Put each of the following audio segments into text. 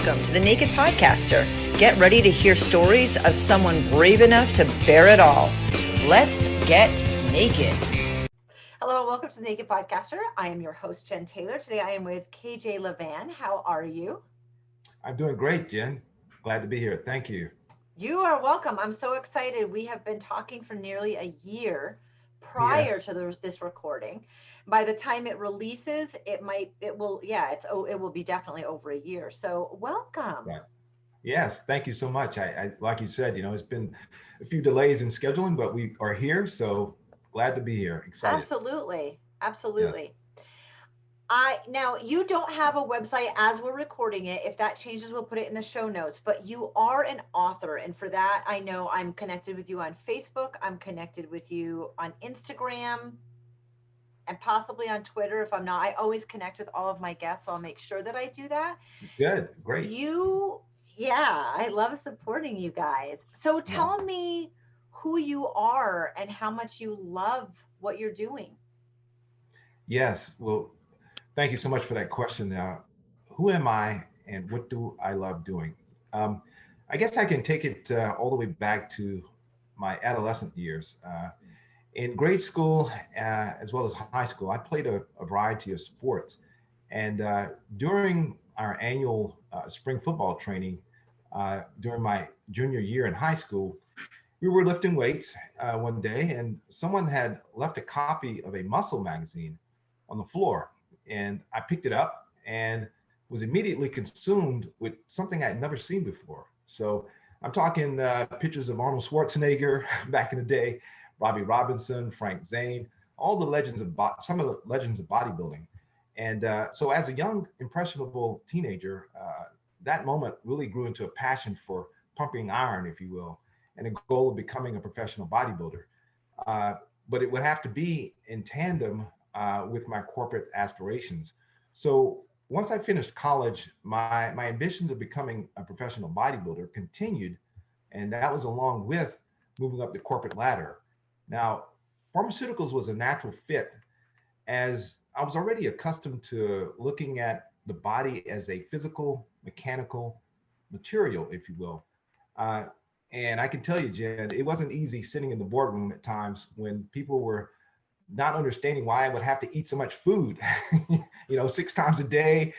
Welcome to the Naked Podcaster. Get ready to hear stories of someone brave enough to bear it all. Let's get naked. Hello, and welcome to the Naked Podcaster. I am your host, Jen Taylor. Today I am with KJ Lavan. How are you? I'm doing great, Jen. Glad to be here. Thank you. You are welcome. I'm so excited. We have been talking for nearly a year prior Yes. to this recording. By the time it releases, it will be definitely over a year. So welcome. Right. Yes. Thank you so much. I like you said, it's been a few delays in scheduling, but we are here. So glad to be here. Excited. Absolutely. Yes. Absolutely. Now you don't have a website as we're recording it. If that changes, we'll put it in the show notes. But you are an author, and for that, I know I'm connected with you on Facebook. I'm connected with you on Instagram, and possibly on Twitter. If I'm not, I always connect with all of my guests, so I'll make sure that I do that. Good. Great. Yeah, I love supporting you guys. So No. tell me who you are and how much you love what you're doing. Yes. Well, thank you so much for that question. Who am I and what do I love doing? Um, I guess I can take it all the way back to my adolescent years. In grade school, as well as high school, I played a variety of sports. And during our annual spring football training, during my junior year in high school, we were lifting weights one day, and someone had left a copy of a muscle magazine on the floor. And I picked it up and was immediately consumed with something I'd never seen before. So I'm talking pictures of Arnold Schwarzenegger back in the day, Robbie Robinson, Frank Zane, all the legends of some of the legends of bodybuilding. And so as a young, impressionable teenager, that moment really grew into a passion for pumping iron, if you will, and a goal of becoming a professional bodybuilder. Uh, but it would have to be in tandem with my corporate aspirations. So once I finished college, my ambitions of becoming a professional bodybuilder continued, and that was along with moving up the corporate ladder. Now, pharmaceuticals was a natural fit as I was already accustomed to looking at the body as a physical, mechanical material, if you will. Uh, and I can tell you, Jen, it wasn't easy sitting in the boardroom at times when people were not understanding why I would have to eat so much food, 6 times a day,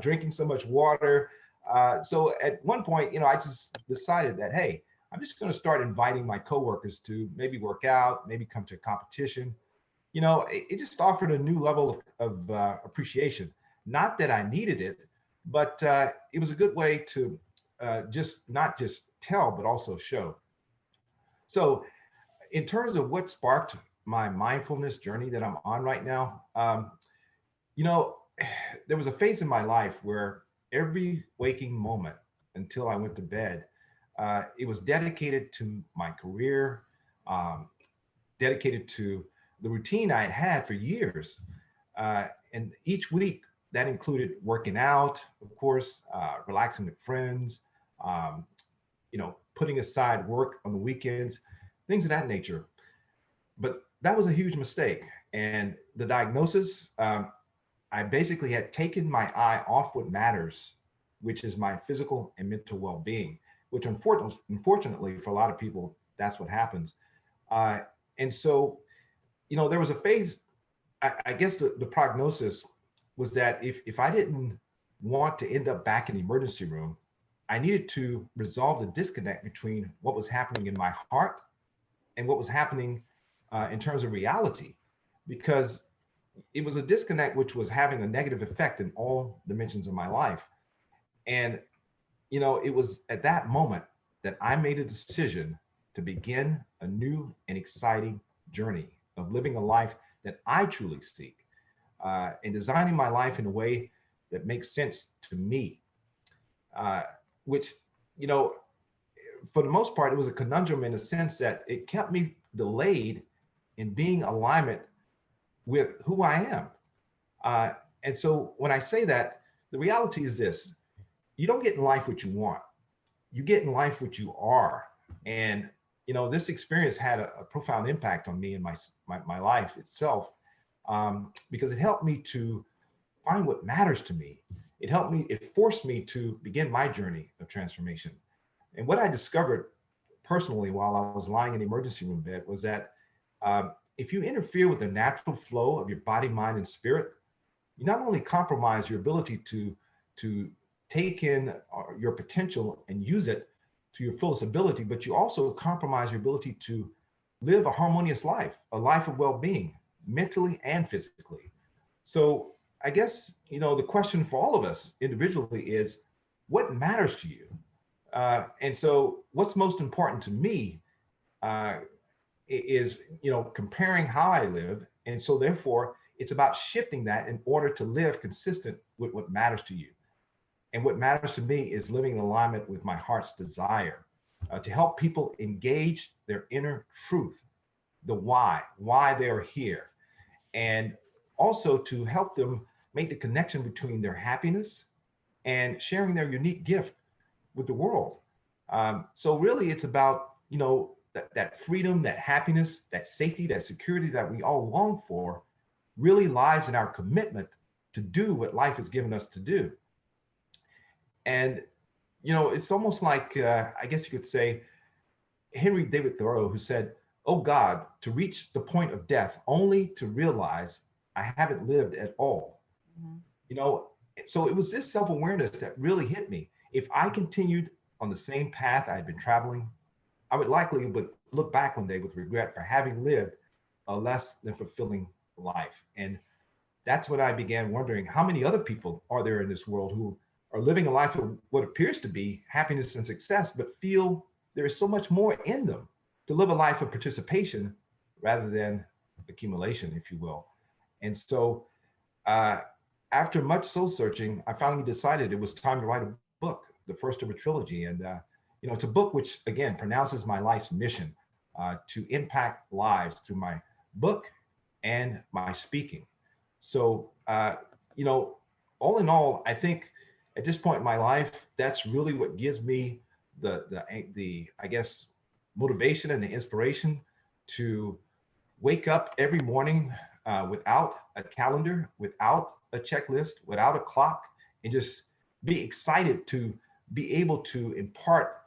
drinking so much water. So at one point, I just decided that, hey, I'm just going to start inviting my coworkers to maybe work out, maybe come to a competition. It just offered a new level of appreciation. Not that I needed it, but it was a good way to just not just tell, but also show. So in terms of what sparked my mindfulness journey that I'm on right now, you know, there was a phase in my life where every waking moment until I went to bed, it was dedicated to my career, um, dedicated to the routine I had had for years. And each week that included working out, of course, relaxing with friends, um, putting aside work on the weekends, things of that nature. But that was a huge mistake. And the diagnosis, I basically had taken my eye off what matters, which is my physical and mental well-being, which unfortunately for a lot of people, that's what happens. Uh, and so, there was a phase, I guess the prognosis was that if I didn't want to end up back in the emergency room, I needed to resolve the disconnect between what was happening in my heart and what was happening in terms of reality, because it was a disconnect which was having a negative effect in all dimensions of my life. And, it was at that moment that I made a decision to begin a new and exciting journey of living a life that I truly seek, and designing my life in a way that makes sense to me, uh, which, you know, for the most part, it was a conundrum in the sense that it kept me delayed in being alignment with who I am. Uh, and so when I say that, the reality is this: you don't get in life what you want, you get in life what you are. And, this experience had a profound impact on me and my life itself, because it helped me to find what matters to me. it forced me to begin my journey of transformation. And what I discovered personally while I was lying in the emergency room bed was that if you interfere with the natural flow of your body, mind, and spirit, you not only compromise your ability to take in your potential and use it to your fullest ability, but you also compromise your ability to live a harmonious life, a life of well-being, mentally and physically. So I guess, the question for all of us individually is, what matters to you? And so what's most important to me uh, is, comparing how I live. And so therefore, it's about shifting that in order to live consistent with what matters to you. And what matters to me is living in alignment with my heart's desire to help people engage their inner truth, the why they are here, and also to help them make the connection between their happiness and sharing their unique gift with the world. So really, it's about that freedom, that happiness, that safety, that security that we all long for, really lies in our commitment to do what life has given us to do. And it's almost like I guess you could say Henry David Thoreau, who said, "Oh God, to reach the point of death only to realize I haven't lived at all." Mhm. You know, so it was this self-awareness that really hit me. If I continued on the same path I'd been traveling, I would likely would look back one day with regret for having lived a less than fulfilling life. And that's when I began wondering, how many other people are there in this world who are living a life of what appears to be happiness and success, but feel there is so much more in them to live a life of participation rather than accumulation, if you will. And so uh, after much soul searching, I finally decided it was time to write a book, the first of a trilogy. And it's a book which, again, pronounces my life's mission to impact lives through my book and my speaking. So, all in all, I think at this point in my life, that's really what gives me the I guess motivation and the inspiration to wake up every morning without a calendar, without a checklist, without a clock, and just be excited to be able to impart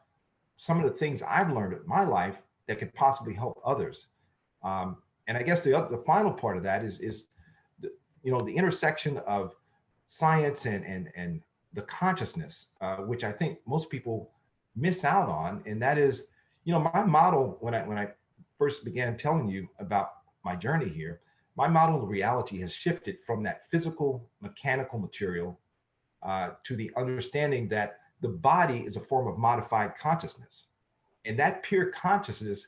some of the things I've learned in my life that could possibly help others. And I guess the final part of that is the intersection of science and the consciousness, which I think most people miss out on, and that is, my model when I first began telling you about my journey here, my model of reality has shifted from that physical, mechanical material to the understanding that the body is a form of modified consciousness. And that pure consciousness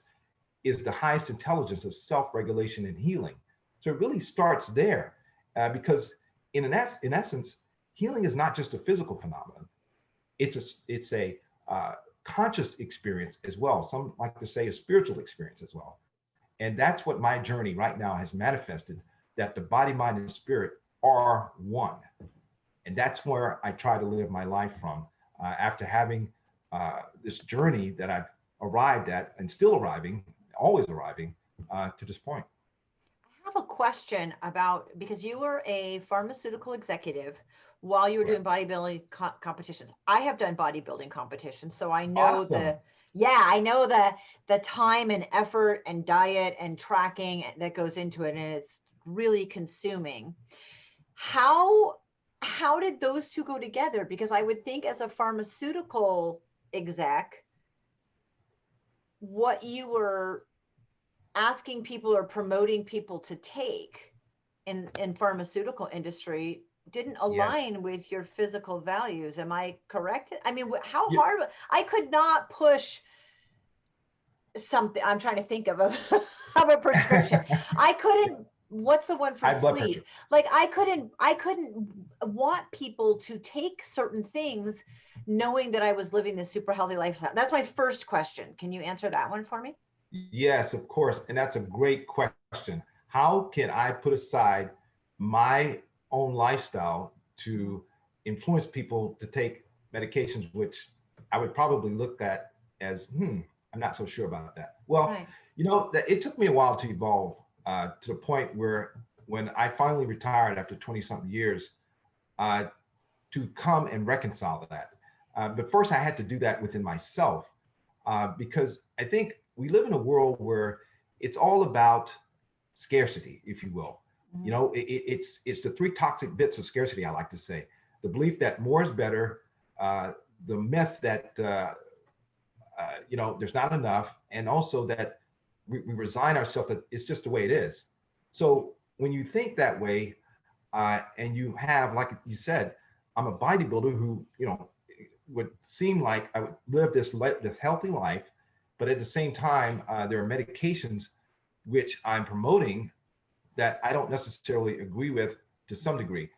is the highest intelligence of self-regulation and healing. So it really starts there because in essence, healing is not just a physical phenomenon. It's a conscious experience as well. Some like to say a spiritual experience as well. And that's what my journey right now has manifested, that the body, mind, and spirit are one. And that's where I try to live my life from after having this journey that I've arrived at and still arriving, always arriving to this point. I have a question about, because you were a pharmaceutical executive while you were doing Correct. bodybuilding competitions. I have done bodybuilding competitions, so I know Awesome. I know the time and effort and diet and tracking that goes into it, and it's really consuming. How how did those two go together? Because I would think as a pharmaceutical exec, what you were asking people or promoting people to take in pharmaceutical industry didn't Yes. align with your physical values. Am I correct? I mean, how Yeah, hard? I could not push something. I'm trying to think of a of a prescription. I couldn't. What's the one for high blood pressure. sleep? Like I couldn't want people to take certain things knowing that I was living this super healthy lifestyle. That's my first question. Can you answer that one for me? Yes, of course. And that's a great question. How can I put aside my own lifestyle to influence people to take medications, which I would probably look at as, I'm not so sure about that. Well, Right. that it took me a while to evolve to the point where when I finally retired after 20 something years, uh, to come and reconcile that. But first, I had to do that within myself because I think we live in a world where it's all about scarcity, if you will. You know, it's the three toxic bits of scarcity, I like to say. The belief that more is better, the myth that, you know, there's not enough, and also that we resign ourselves that it's just the way it is. So when you think that way, and you have, like you said, I'm a bodybuilder who, you know, would seem like I would live this healthy life, but at the same time, there are medications which I'm promoting that I don't necessarily agree with to some degree.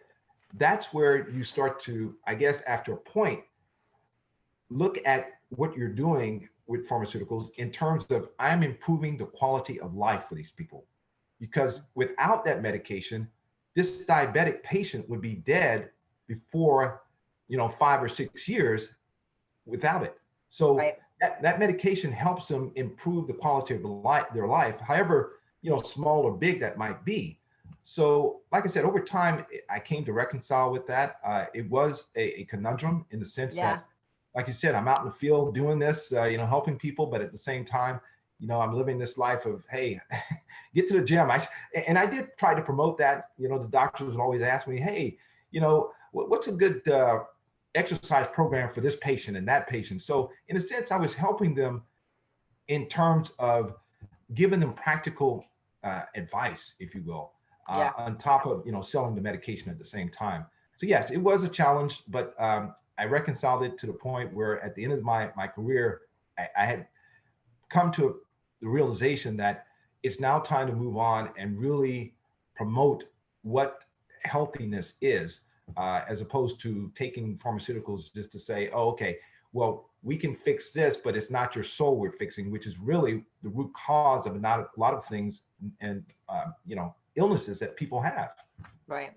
That's where you start to, I guess, after a point, look at what you're doing with pharmaceuticals in terms of I'm improving the quality of life for these people. Because without that medication, this diabetic patient would be dead before, you know, 5 or 6 years without it. So Right. that medication helps them improve the quality of their life, however, you know, small or big that might be. So, like I said, over time, I came to reconcile with that. It was a conundrum in the sense Yeah. that, like you said, I'm out in the field doing this, you know, helping people, but at the same time, you know, I'm living this life of, hey, get to the gym. And I did try to promote that. You know, the doctors would always ask me, hey, you know, what's a good exercise program for this patient and that patient? So in a sense, I was helping them in terms of giving them practical advice, if you will, Yeah. on top of, you know, selling the medication at the same time. So yes, it was a challenge, but I reconciled it to the point where at the end of my career, I had come to the realization that it's now time to move on and really promote what healthiness is, as opposed to taking pharmaceuticals just to say, oh, okay, well, we can fix this, but it's not your soul we're fixing, which is really the root cause of a lot of things and, you know, illnesses that people have. Right.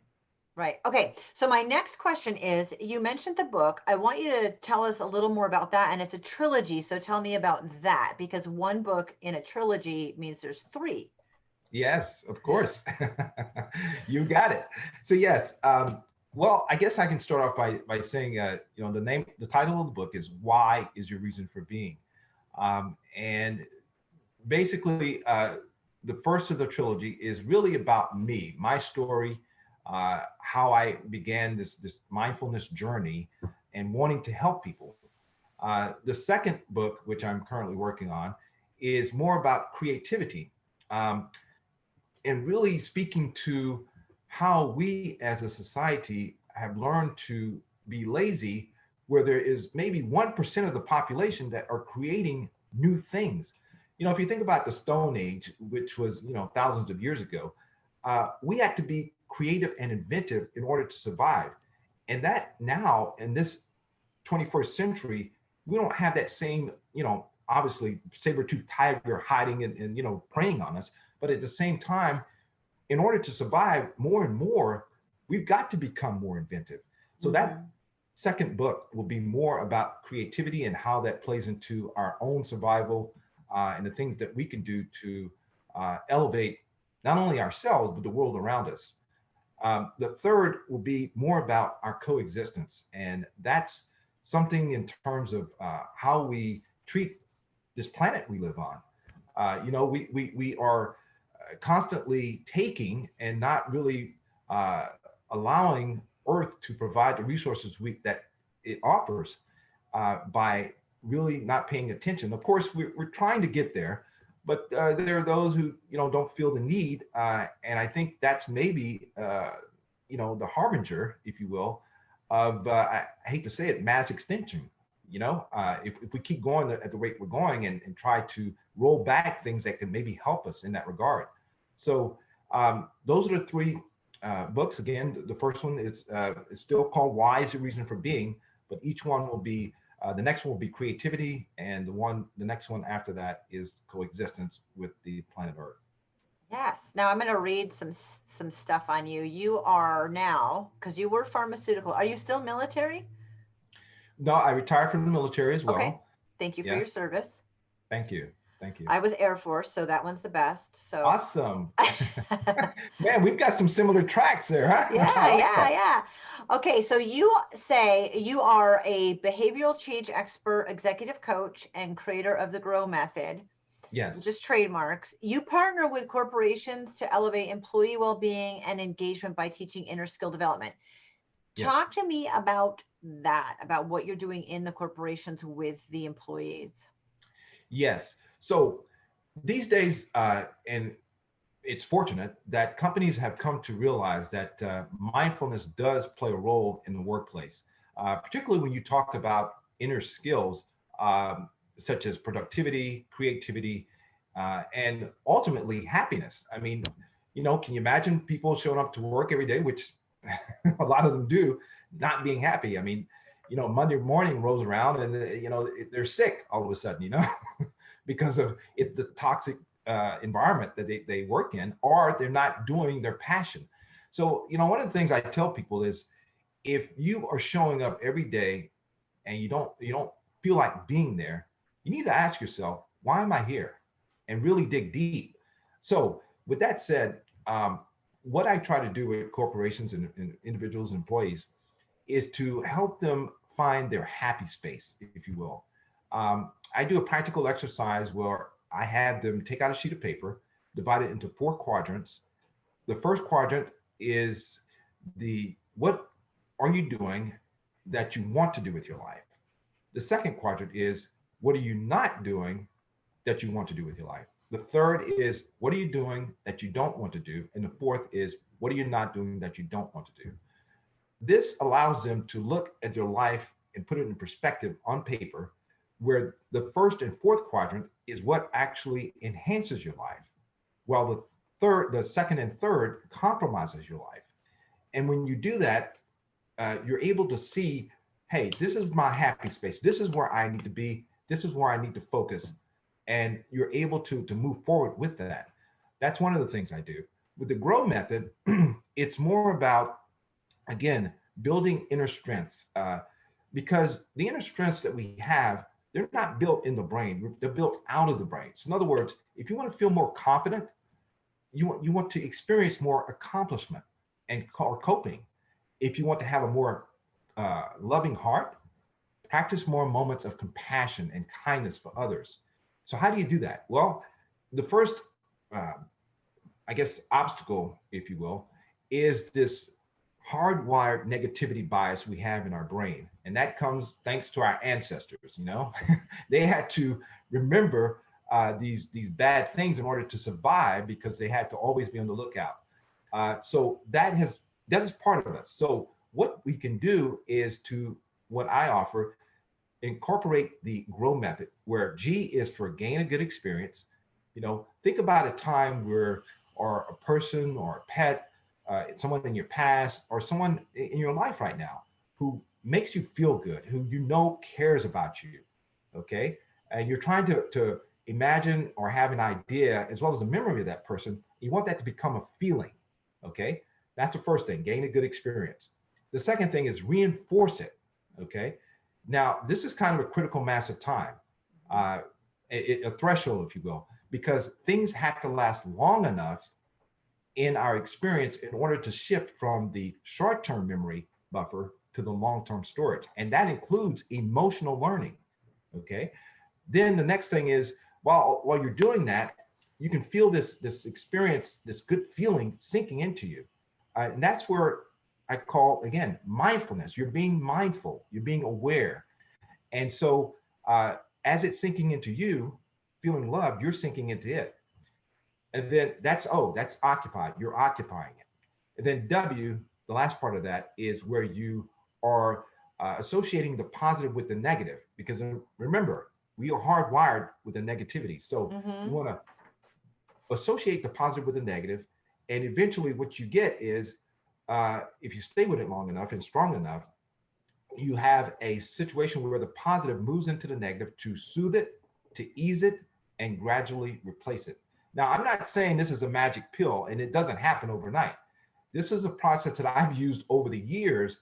Right. Okay. So my next question is, you mentioned the book. I want you to tell us a little more about that. And it's a trilogy. So tell me about that, because one book in a trilogy means there's three. Yes, of course. You got it. So yes, well, I guess I can start off by saying, you know, the title of the book is "Why Is Your Reason for Being," and basically, the first of the trilogy is really about me, my story, how I began this mindfulness journey, and wanting to help people. The second book, which I'm currently working on, is more about creativity. And really speaking to how we as a society have learned to be lazy, where there is maybe 1% of the population that are creating new things. You know, if you think about the Stone Age, which was, you know, thousands of years ago, we had to be creative and inventive in order to survive. And that now in this 21st century, we don't have that same, you know, obviously saber-toothed tiger hiding and, you know, preying on us. But at the same time, in order to survive more and more, we've got to become more inventive. So that second book will be more about creativity and how that plays into our own survival, and the things that we can do to elevate not only ourselves, but the world around us. The third will be more about our coexistence. And that's something in terms of how we treat this planet we live on. You know, we are constantly taking and not really allowing Earth to provide the resources that it offers, by really not paying attention. Of course, we're trying to get there, but there are those who, you know, don't feel the need, and I think that's maybe, you know, the harbinger, if you will, of I hate to say it, mass extinction. You know, if we keep going at the rate we're going and try to roll back things that can maybe help us in that regard. So those are the three books. Again, the first one is still called "Why Is the Reason for Being," but each one will be, the next one will be creativity, and the next one after that is coexistence with the planet Earth. Yes. Now I'm going to read some stuff on you. You are now, because you were pharmaceutical. Are you still military? No, I retired from the military as Okay. well. Thank you for your Yes, service. thank you. Thank you. I was Air Force, so that one's the best. So Awesome. Man, we've got some similar tracks there, huh? I yeah, like yeah, that. yeah. Okay, so you say you are a behavioral change expert, executive coach, and creator of the GROW method, which Yes. is trademarks. You partner with corporations to elevate employee well-being and engagement by teaching inner skill development. Yes. Talk to me about that, about what you're doing in the corporations with the employees. Yes. So these days, and it's fortunate that companies have come to realize that mindfulness does play a role in the workplace, particularly when you talk about inner skills such as productivity, creativity, and ultimately happiness. I mean, can you imagine people showing up to work every day, which a lot of them do, not being happy? I mean, Monday morning rolls around and they're sick all of a sudden, because of the toxic environment that they work in, or they're not doing their passion. So, one of the things I tell people is, if you are showing up every day and you don't feel like being there, you need to ask yourself, why am I here? And really dig deep. So, with that said, what I try to do with corporations and individuals and employees is to help them find their happy space, if you will. I do a practical exercise where I have them take out a sheet of paper, divide it into four quadrants. The first quadrant is the what are you doing that you want to do with your life? The second quadrant is, what are you not doing that you want to do with your life? The third is, what are you doing that you don't want to do? And the fourth is, what are you not doing that you don't want to do? This allows them to look at their life and put it in perspective on paper, where the first and fourth quadrant is what actually enhances your life, while the second and third compromises your life. And when you do that, you're able to see, hey, this is my happy space. This is where I need to be. This is where I need to focus. And you're able to move forward with that. That's one of the things I do. With the GROW method, it's more about, again, building inner strengths, because the inner strengths that we have, they're not built in the brain, they're built out of the brain. So in other words, if you want to feel more confident, you want to experience more accomplishment or coping. If you want to have a more loving heart, practice more moments of compassion and kindness for others. So how do you do that? Well, the first uh, I guess, obstacle, if you will, is this hardwired negativity bias we have in our brain. And that comes thanks to our ancestors, they had to remember these bad things in order to survive, because they had to always be on the lookout. So that is part of us. So what we can do is to what I offer, incorporate the GROW method, where G is for gain a good experience. Think about a time where, or a person or a pet, someone in your past, or someone in your life right now who makes you feel good, who cares about you. Okay. And you're trying to imagine or have an idea as well as a memory of that person. You want that to become a feeling. Okay. That's the first thing, gain a good experience. The second thing is reinforce it. Okay. Now, this is kind of a critical mass of time, uh, a threshold, if you will, because things have to last long enough in our experience in order to shift from the short-term memory buffer to the long-term storage. And that includes emotional learning. Okay. Then the next thing is, while you're doing that, you can feel this experience, this good feeling sinking into you. And that's where I call, again, mindfulness. You're being mindful, you're being aware. And so as it's sinking into you, feeling loved, you're sinking into it. And then that's occupied. You're occupying it. And then W, the last part of that, is where you are associating the positive with the negative. Because remember, we are hardwired with the negativity. So you Mm-hmm. want to associate the positive with the negative. And eventually, what you get is, if you stay with it long enough and strong enough, you have a situation where the positive moves into the negative to soothe it, to ease it, and gradually replace it. Now, I'm not saying this is a magic pill and it doesn't happen overnight. This is a process that I've used over the years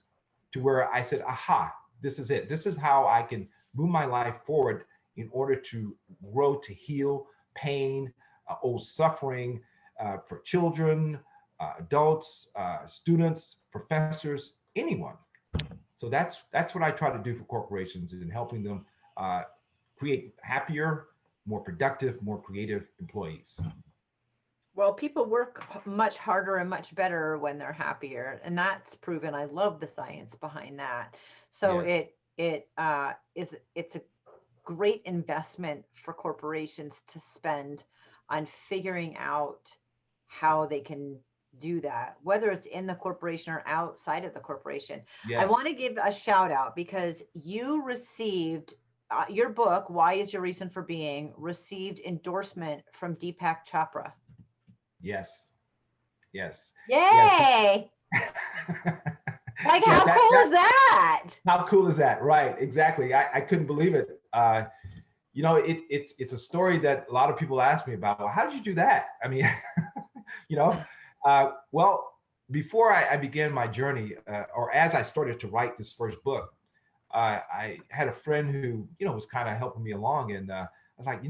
to where I said, aha, this is it. This is how I can move my life forward in order to grow, to heal pain, old suffering for children, adults, students, professors, anyone. So that's what I try to do for corporations in helping them uh, create happier, more productive, more creative employees. Well, people work much harder and much better when they're happier, and that's proven. I love the science behind that. So Yes. it's a great investment for corporations to spend on figuring out how they can do that, whether it's in the corporation or outside of the corporation. I want Yes. to give a shout out because you received your book, Why is Your Reason for Being, received endorsement from Deepak Chopra. Yes. Yes. Yes. Yay! Like, Yeah. how cool is that? How cool is that? Right. Exactly. I couldn't believe it. It's a story that a lot of people ask me about. Well, how did you do that? I mean, you know, well, before I began my journey, or as I started to write this first book, I had a friend who, was kind of helping me along. And I was like,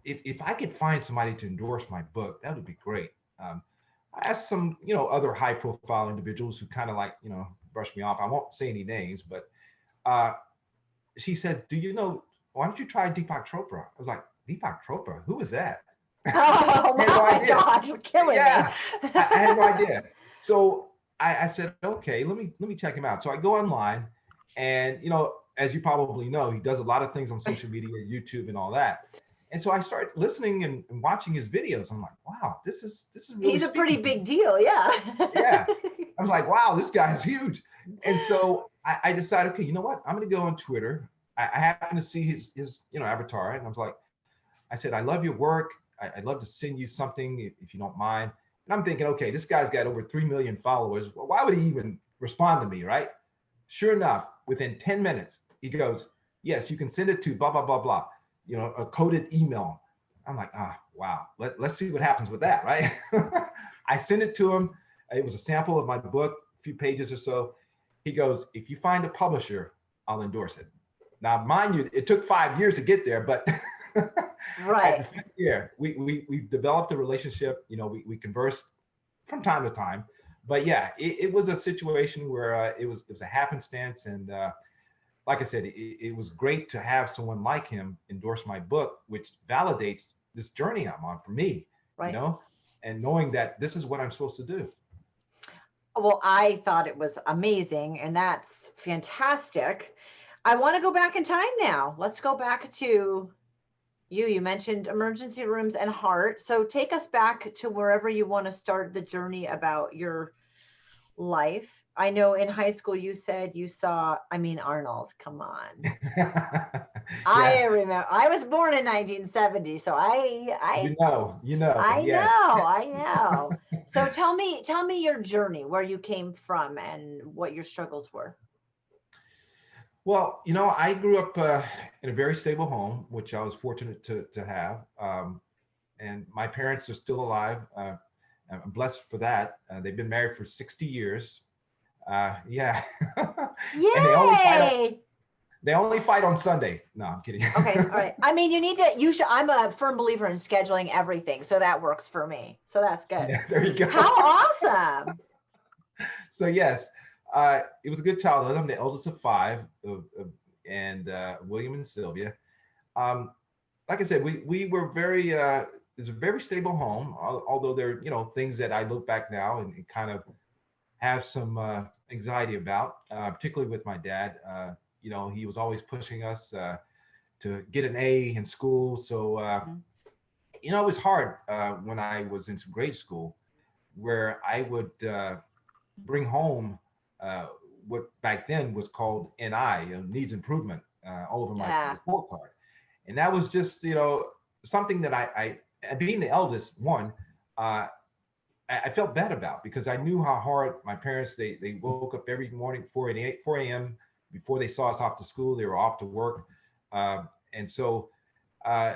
if I could find somebody to endorse my book, that would be great. I asked some, other high profile individuals who kind of like, brushed me off. I won't say any names, but uh, she said, why don't you try Deepak Chopra? I was like, Deepak Chopra? Who is that? Oh, I had no my idea. gosh, you're killing me. Yeah, I had no idea. So I said, okay, let me check him out. So I go online, and as you probably know, he does a lot of things on social media, YouTube, and all that. And so I started listening and watching his videos. I'm like, wow, this is really He's a pretty speaking to me. big deal, yeah. Yeah. I was like, wow, this guy is huge. And so I decided, okay, you know what? I'm going to go on Twitter. I happened to see his avatar, and I was like, I said, I love your work. I'd love to send you something if you don't mind. And I'm thinking, okay, this guy's got over 3 million followers. Well, why would he even respond to me, right? Sure enough, within 10 minutes, he goes, yes, you can send it to blah, blah, blah, blah, a coded email. I'm like, wow, let's see what happens with that, right? I sent it to him. It was a sample of my book, a few pages or so. He goes, if you find a publisher, I'll endorse it. Now, mind you, it took 5 years to get there, but at the Right. fifth year, we developed a relationship. We conversed from time to time, but yeah, it was a situation where it was a happenstance, and like I said, it was great to have someone like him endorse my book, which validates this journey I'm on for me, you Right. know, and knowing that this is what I'm supposed to do. Well, I thought it was amazing, and that's fantastic. I want to go back in time now. Let's go back to you. You mentioned emergency rooms and heart. So take us back to wherever you want to start the journey about your life. I know in high school you said you saw, I mean, Arnold, come on. I Yeah, remember I was born in 1970, so I yeah. know, I know. So tell me your journey, where you came from and what your struggles were. Well, I grew up in a very stable home, which I was fortunate to have. And my parents are still alive. I'm blessed for that. They've been married for 60 years. Yeah. And Yay! they only fight on Sunday. No, I'm kidding. Okay, all right. I mean, you should, I'm a firm believer in scheduling everything, so that works for me. So that's good. Yeah, there you How go. awesome. So yes, it was a good childhood. I'm the eldest of five, and William and Sylvia. Um, like I said, we were very it's a very stable home. Although there are things that I look back now and kind of have some anxiety about, particularly with my dad. He was always pushing us to get an A in school. So Mhm. it was hard when I was into grade school, where I would bring home uh, what back then was called NI, needs improvement, all over my Yeah. report card. And that was just, something that being the eldest one, uh, I felt bad about, because I knew how hard my parents, they woke up every morning, 4 a.m. Before they saw us off to school, they were off to work. And so uh,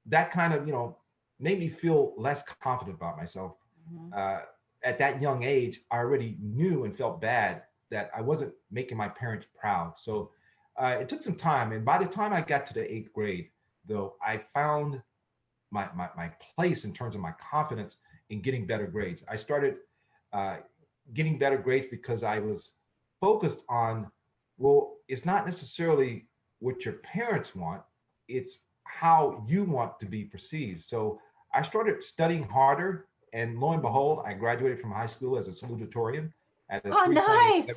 that kind of, made me feel less confident about myself. Mhm. Uh, at that young age, I already knew and felt bad that I wasn't making my parents proud. So It took some time. And by the time I got to the eighth grade, though, I found my place in terms of my confidence in getting better grades. I started uh, getting better grades because I was focused on, well, it's not necessarily what your parents want, it's how you want to be perceived. So I started studying harder, and lo and behold, I graduated from high school as a salutatorian at a Oh, 3.87. nice.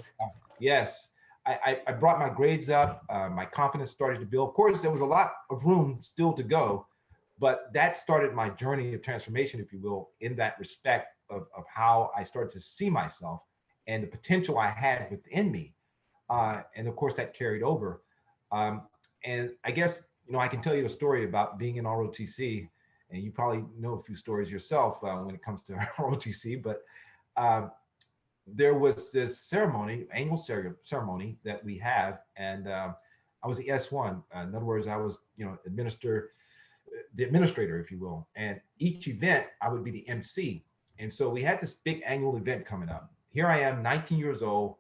Yes, I brought my grades up. My confidence started to build. Of course, there was a lot of room still to go, but that started my journey of transformation, if you will, in that respect of how I started to see myself and the potential I had within me. And of course, that carried over. Um, and I guess, I can tell you a story about being in ROTC, and you probably know a few stories yourself when it comes to ROTC, but um, there was this ceremony, annual ceremony that we have, and I was the S1. In other words, I was, the administrator, if you will. And each event, I would be the MC. And so we had this big annual event coming up. Here I am, 19 years old,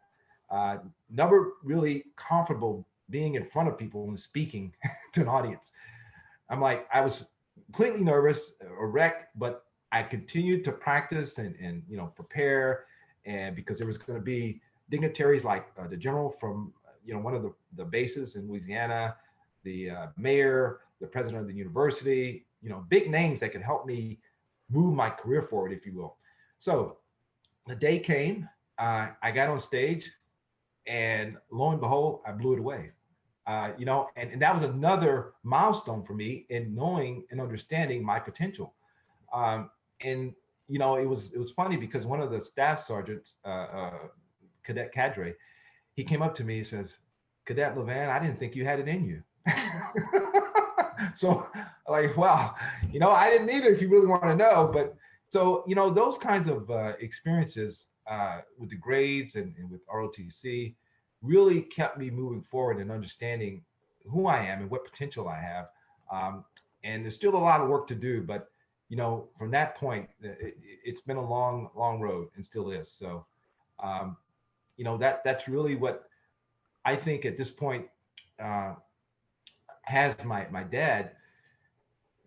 uh, never really comfortable being in front of people and speaking to an audience. I was completely nervous, a wreck, but I continued to practice and prepare, and because there was going to be dignitaries like the general from one of the bases in Louisiana, the mayor, the president of the university, big names that could help me move my career forward, if you will. So the day came, I got on stage, and lo and behold, I blew it away. And that was another milestone for me in knowing and understanding my potential. Um, and it was funny because one of the staff sergeants, Cadet Cadre, he came up to me and says, "Cadet Lavan, I didn't think you had it in you." So, like, wow, I didn't either, if you really want to know. But so, those kinds of experiences with the grades and with ROTC really kept me moving forward and understanding who I am and what potential I have. And there's still a lot of work to do, but from that point, it's been a long, long road and still is. So, um, that's really what I think at this point uh, has my dad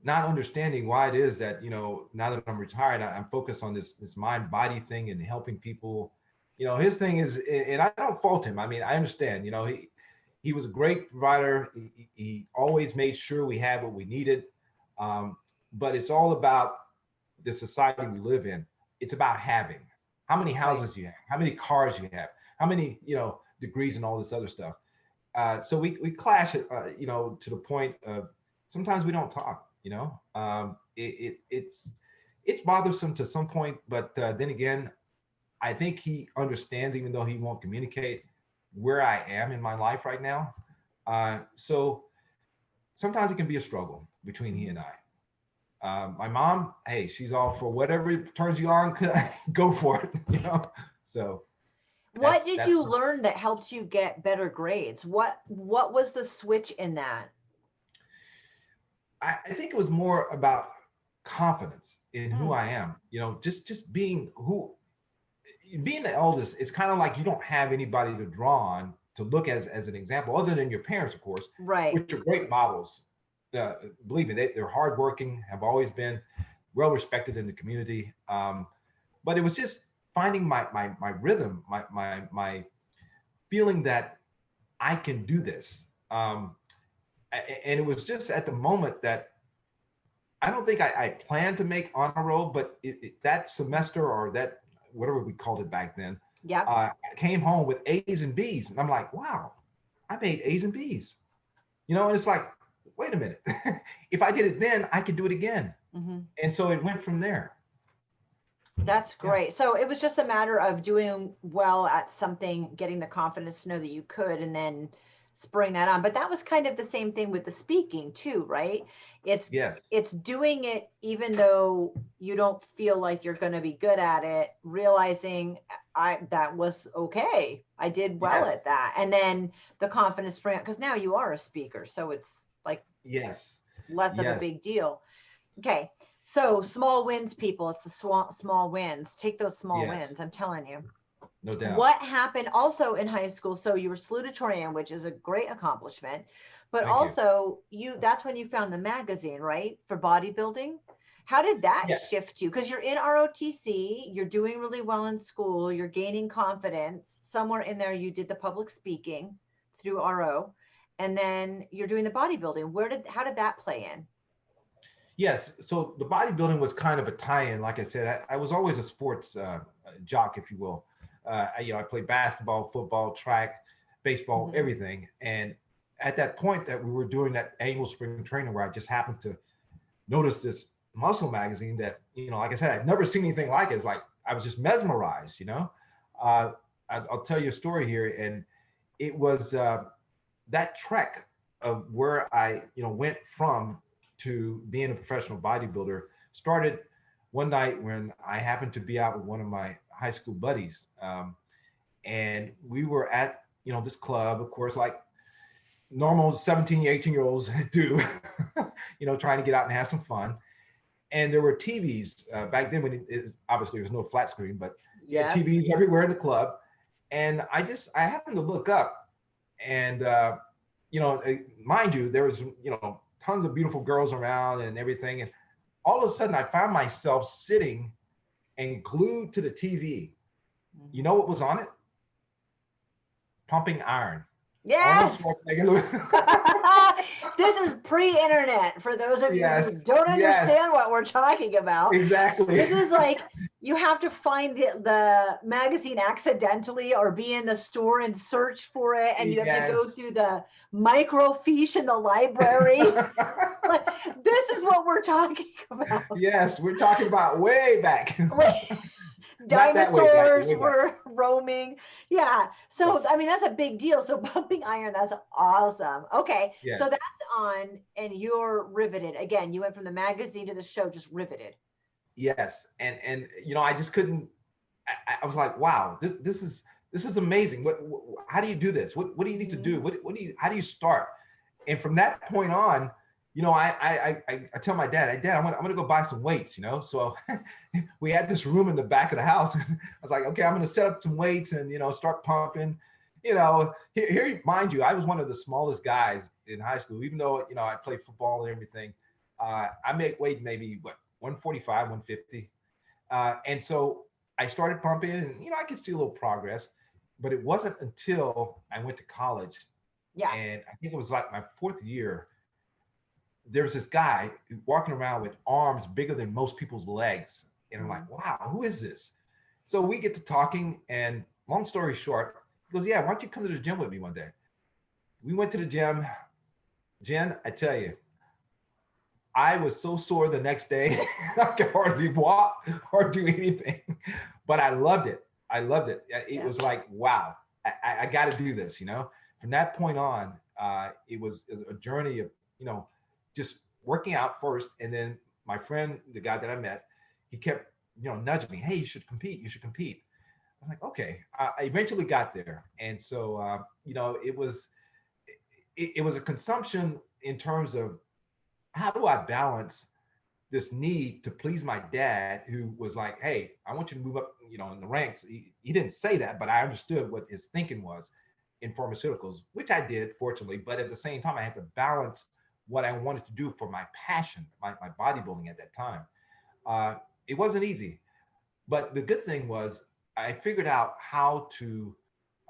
not understanding why it is that now that I'm retired, I'm focused on this mind body thing and helping people. His thing is, and I don't fault him. I mean, I understand. He was a great provider. He always made sure we had what we needed. But it's all about the society we live in. It's about having. How many Right. houses you have, how many cars you have, how many degrees and all this other stuff. So we clash it, to the point of sometimes we don't talk. It's bothersome to some point, but then again, I think he understands, even though he won't communicate, where I am in my life right now. So sometimes it can be a struggle between he and I. My mom, hey, she's all for whatever turns you on, go for it, So What that's did that's. you learn that helped you get better grades? What was the switch in that? I think it was more about confidence in who Hmm. I am. Just being the eldest. It's kind of like you don't have anybody to draw on to look as an example, other than your parents, of course, Right. which are great models. Believe me, they're hardworking, have always been well respected in the community. But it was just finding my rhythm, my feeling that I can do this. And it was just at the moment that I don't think I planned to make honor roll, but that semester, or that whatever we called it back then, Yep. I came home with A's and B's, and I'm like, wow, I made A's and B's. And it's like, wait a minute, if I did it then, I could do it again, Hmm. and so it went from there. That's Yeah. great. So it was just a matter of doing well at something, getting the confidence to know that you could, and then spring that on. But that was kind of the same thing with the speaking too, right? It's Yes. it's doing it even though you don't feel like you're going to be good at it, realizing I that was okay. I did well Yes. at that. And then the confidence spring because now you are a speaker, so it's like Yes. less of a Yes. big deal. Okay. So small wins, people. It's the small wins. Take those small Yes. wins. I'm telling you. No doubt. What happened also in high school? So you were salutatorian, which is a great accomplishment, but Thank you. also that's when you found the magazine, right? For bodybuilding. How did that Yeah. shift you? Because you're in ROTC, you're doing really well in school, you're gaining confidence. Somewhere in there, you did the public speaking through RO, and then you're doing the bodybuilding. How did that play in? Yes. So the bodybuilding was kind of a tie-in. Like I said, I was always a sports jock, if you will. I played basketball, football, track, baseball, Mhm. everything. And at that point that we were doing that annual spring training, where I just happened to notice this muscle magazine that, like I said, I'd never seen anything like it. It's like I was just mesmerized. Uh, I'll tell you a story here, and it was that trek of where I, went from to being a professional bodybuilder started one night when I happened to be out with one of my high school buddies, and we were at, this club, of course, like normal 17, 18-year-olds do, trying to get out and have some fun. And there were TVs back then when obviously there was no flat screen, but Yeah. TVs everywhere in the club. And I happened to look up, and mind you, there was tons of beautiful girls around and everything, and all of a sudden I found myself sitting and glued to the TV. You know what was on it? Pumping Iron. Arnold Yes. Schwarzenegger. This is pre-internet for those of you who Yes, don't yes, understand what we're talking about. exactly. This is like you have to find the magazine accidentally or be in the store and search for it, and you have to go Yes. through the microfiche in the library. Like, this is what we're talking about. Yes, we're talking about way back. Not that way back, but Dinosaurs way back. were roaming. Yeah. So, I mean, that's a big deal. So, pumping iron, that's awesome. Okay. So, Yes. that's on, and you're riveted. Again, you went from the magazine to the show, just riveted. Yes. And I just couldn't. I was like, wow, this is amazing. How do you do this? What do you need to Mm-hmm. do? How do you start? And from that point on, I tell my dad, hey, Dad, I'm gonna go buy some weights. So we had this room in the back of the house. I was like, okay, I'm gonna set up some weights and start pumping. Here, mind you, I was one of the smallest guys in high school, even though I played football and everything. I make weight maybe what 145, 150, and so I started pumping, and I could see a little progress, but it wasn't until I went to college, Yeah. and I think it was like my fourth year. There was this guy walking around with arms bigger than most people's legs, and I'm Mm-hmm. like, wow, who is this? So we get to talking, and long story short, he goes, yeah, why don't you come to the gym with me one day? We went to the gym. Jen, I tell you, I was so sore the next day, I could hardly walk or do anything, but I loved it. I loved it. It Yeah. was like, wow, I got to do this. From that point on, it was a journey of, just working out first. And then my friend, the guy that I met, he kept, nudging me, hey, you should compete. You should compete. I'm like, okay. I eventually got there. And so, it was a consumption in terms of how do I balance this need to please my dad, who was like, hey, I want you to move up, in the ranks. He didn't say that, but I understood what his thinking was in pharmaceuticals, which I did, fortunately. But at the same time, I had to balance what I wanted to do for my passion, my bodybuilding at that time. Uh, it wasn't easy. But the good thing was I figured out how to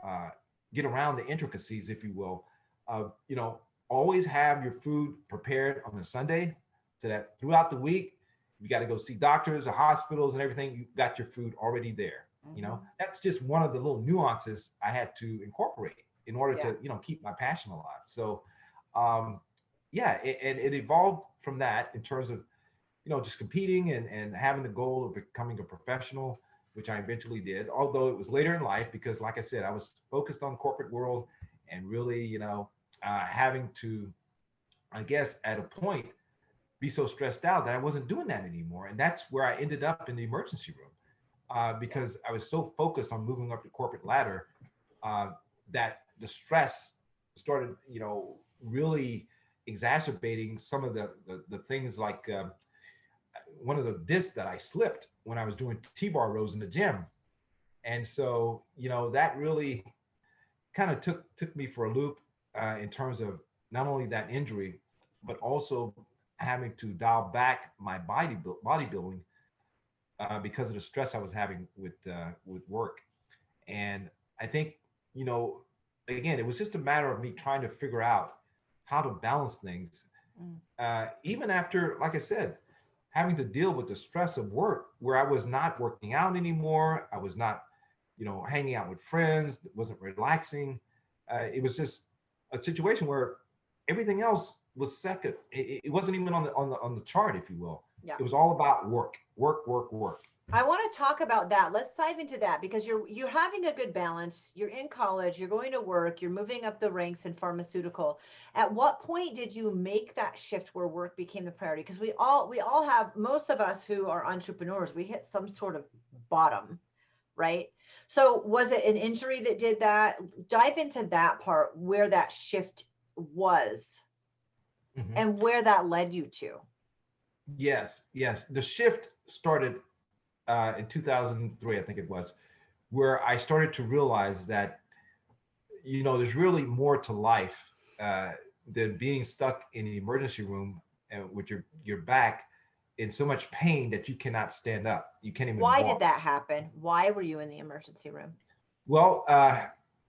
uh, get around the intricacies, if you will, of, always have your food prepared on a Sunday so that throughout the week, you got to go see doctors or hospitals and everything. You got your food already there. Mm-hmm. That's just one of the little nuances I had to incorporate in order Yeah. to, keep my passion alive. So, um, yeah, it evolved from that in terms of just competing and having the goal of becoming a professional, which I eventually did, although it was later in life because, like I said, I was focused on corporate world and really, having to, I guess, at a point, be so stressed out that I wasn't doing that anymore. And that's where I ended up in the emergency room Yeah. because I was so focused on moving up the corporate ladder uh, that the stress started, really exacerbating some of the things like one of the discs that I slipped when I was doing T-bar rows in the gym. And so, that really kind of took me for a loop in terms of not only that injury, but also having to dial back my bodybuilding because of the stress I was having with work. And I think, you know, again, it was just a matter of me trying to figure out how to balance things. Mm. Even after, like I said, having to deal with the stress of work, where I was not working out anymore, I was not, hanging out with friends, wasn't relaxing. It was just a situation where everything else was second. It wasn't even on the chart, if you will. Yeah. It was all about work, work, work, work. I want to talk about that. Let's dive into that because you're having a good balance. You're in college, you're going to work, you're moving up the ranks in pharmaceutical. At what point did you make that shift where work became the priority? Because we all have, most of us who are entrepreneurs, we hit some sort of bottom, right? So was it an injury that did that? Dive into that part where that shift was Mhm. and where that led you to. Yes, yes. The shift started in 2003, I think it was, where I started to realize that, there's really more to life than being stuck in the emergency room with your back in so much pain that you cannot stand up. You can't even Why did walk. that happen? Why were you in the emergency room? Well,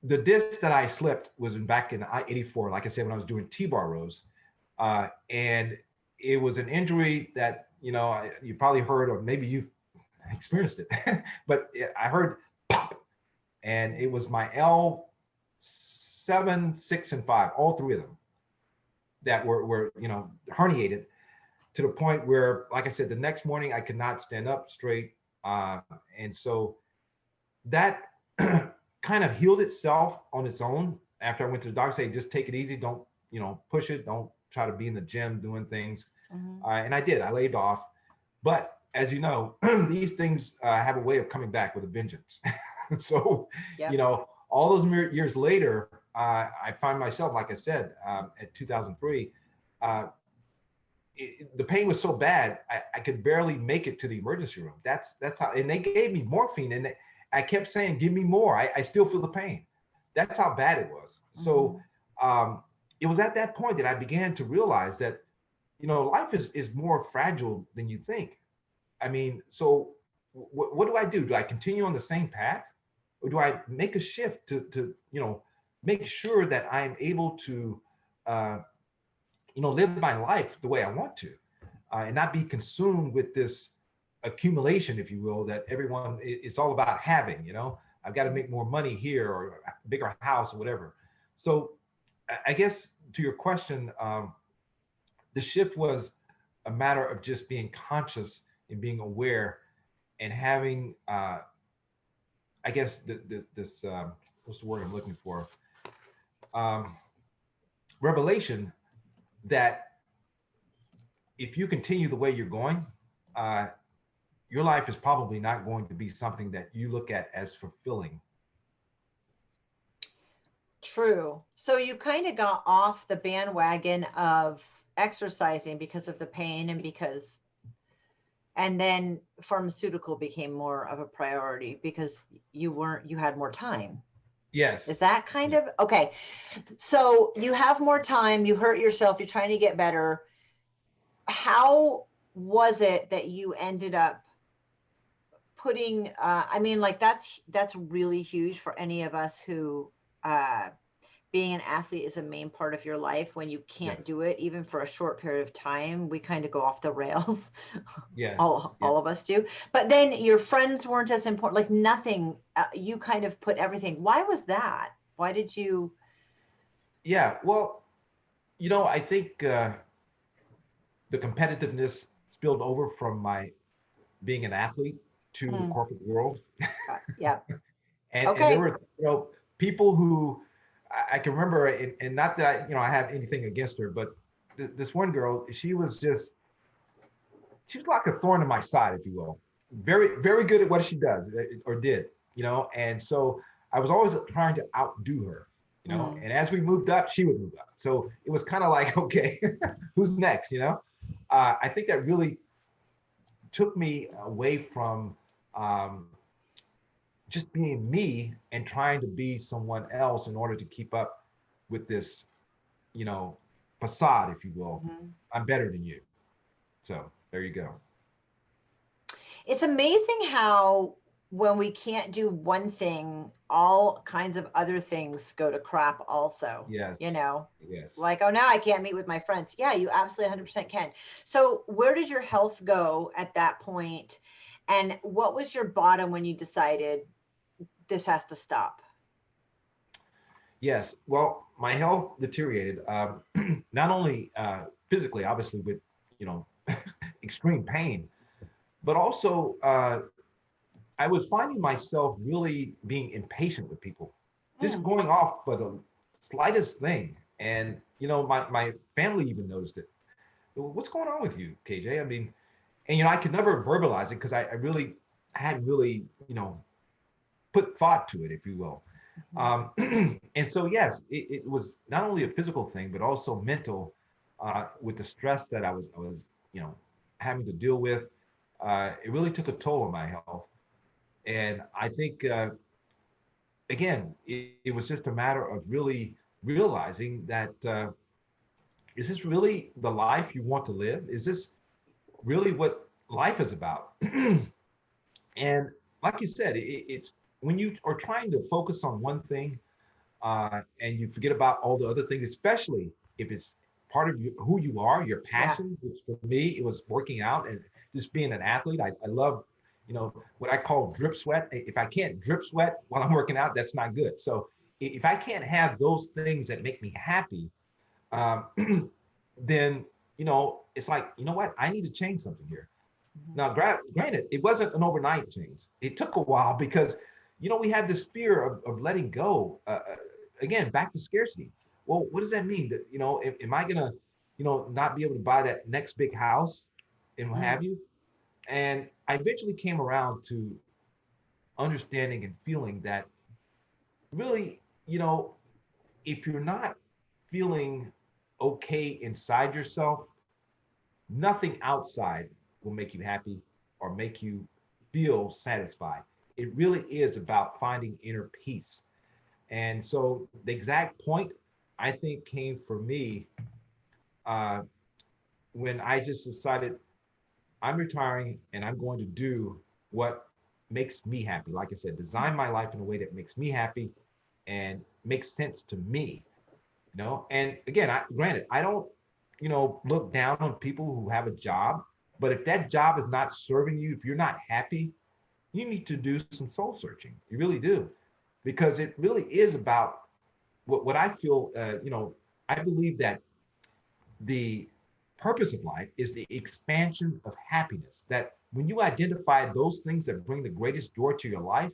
the disc that I slipped was back in '84, like I said, when I was doing T-bar rows. And it was an injury that, you probably heard, or maybe you experienced it, but I heard pop, and it was my L7, 6, and 5, all three of them that were herniated to the point where, like I said, the next morning I could not stand up straight, and so that kind of healed itself on its own after I went to the doctor. Say, just take it easy, don't push it, don't try to be in the gym doing things, Mm-hmm. and I did. I laid off, but as you know, these things have a way of coming back with a vengeance. So, Yep. all those years later, I find myself, like I said, at 2003, uh, the pain was so bad, I could barely make it to the emergency room. That's how, and they gave me morphine, and I kept saying, "Give me more." I still feel the pain. That's how bad it was. Mm-hmm. So it was at that point that I began to realize that life is more fragile than you think. I mean, so what do I do? Do I continue on the same path, or do I make a shift to make sure that I'm able to uh, live my life the way I want to, and not be consumed with this accumulation, if you will, that everyone, it's all about having. I've got to make more money here, or a bigger house, or whatever. So I guess to your question, the shift was a matter of just being conscious and being aware, and having, I guess, this what's the word I'm looking for? Um, Revelation that if you continue the way you're going, uh, your life is probably not going to be something that you look at as fulfilling. True. So you kind of got off the bandwagon of exercising because of the pain and then pharmaceutical became more of a priority because you had more time. Is Yes. that kind Yeah. of okay? So you have more time, you hurt yourself, you're trying to get better. How was it that you ended up putting I mean, like that's really huge for any of us who uh being an athlete is a main part of your life. When you can't Yes. do it even for a short period of time, we kind of go off the rails. Yes. All of Yes. us do. But then your friends weren't as important, like nothing, you kind of put everything. Why was that? Why did you? Yeah. Well, I think the competitiveness spilled over from my being an athlete to the Mm, corporate world. yeah. And there Okay. were people who I can remember, and not that I have anything against her, but this one girl, she was like a thorn in my side, if you will. Very, very good at what she does, or did, and so I was always trying to outdo her, Mm, and as we moved up, she would move up. So it was kind of like, okay, who's next, I think that really took me away from um, just being me and trying to be someone else in order to keep up with this, you know, facade, if you will. Mhm. I'm better than you. So there you go. It's amazing how when we can't do one thing, all kinds of other things go to crap also, you Yes. know? Yes. Like, oh, now I can't meet with my friends. Yeah, you absolutely 100% can. So, where did your health go at that point? And what was your bottom when you decided this has to stop? Yes. Well, my health deteriorated, not only physically, obviously, with, you know, extreme pain, but also I was finding myself really being impatient with people, just Mm, going off for the slightest thing. And, you know, my family even noticed it. What's going on with you, KJ? I mean, and, you know, I could never verbalize it because I really hadn't really, you know, put thought to it, if you will. mhm. And so, yes, it was not only a physical thing, but also mental, with the stress that I was, you know, having to deal with. It really took a toll on my health. And I think, again, it was just a matter of really realizing that, is this really the life you want to live? Is this really what life is about? And like you said, it's when you are trying to focus on one thing, and you forget about all the other things, especially if it's part of you, who you are, your Yeah. passion. Which for me, it was working out and just being an athlete. I love, you know, what I call drip sweat. If I can't drip sweat while I'm working out, that's not good. So if I can't have those things that make me happy, um, then, you know, it's like, you know what, I need to change something here. Mhm. Now, granted, it wasn't an overnight change. It took a while because, you know, we had this fear of letting go. Again, back to scarcity. Well, what does that mean? That, you know, am I gonna, you know, not be able to buy that next big house and what Mm, have you? And I eventually came around to understanding and feeling that really, you know, if you're not feeling okay inside yourself, nothing outside will make you happy or make you feel satisfied. It really is about finding inner peace. And so the exact point I think came for me, uh, when I just decided I'm retiring and I'm going to do what makes me happy. Like I said, design my life in a way that makes me happy and makes sense to me. You know, and again, granted, I don't, you know, look down on people who have a job, but if that job is not serving you, if you're not happy, you need to do some soul searching. You really do, because it really is about what I feel. You know, I believe that the purpose of life is the expansion of happiness. That when you identify those things that bring the greatest joy to your life,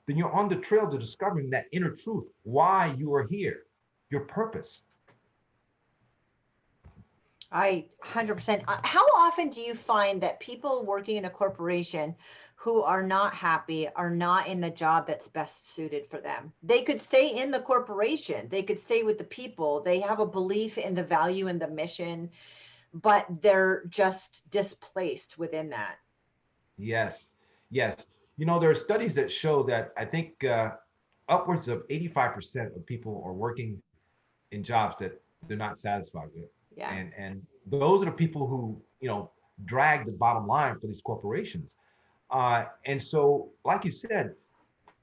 then you're on the trail to discovering that inner truth, why you are here, your purpose. I 100%. How often do you find that people working in a corporation who are not happy are not in the job that's best suited for them? They could stay in the corporation, they could stay with the people, they have a belief in the value and the mission, but they're just displaced within that. Yes, yes. You know, there are studies that show that I think, upwards of 85% of people are working in jobs that they're not satisfied with. Yeah. And those are the people who, you know, drag the bottom line for these corporations. And so, like you said,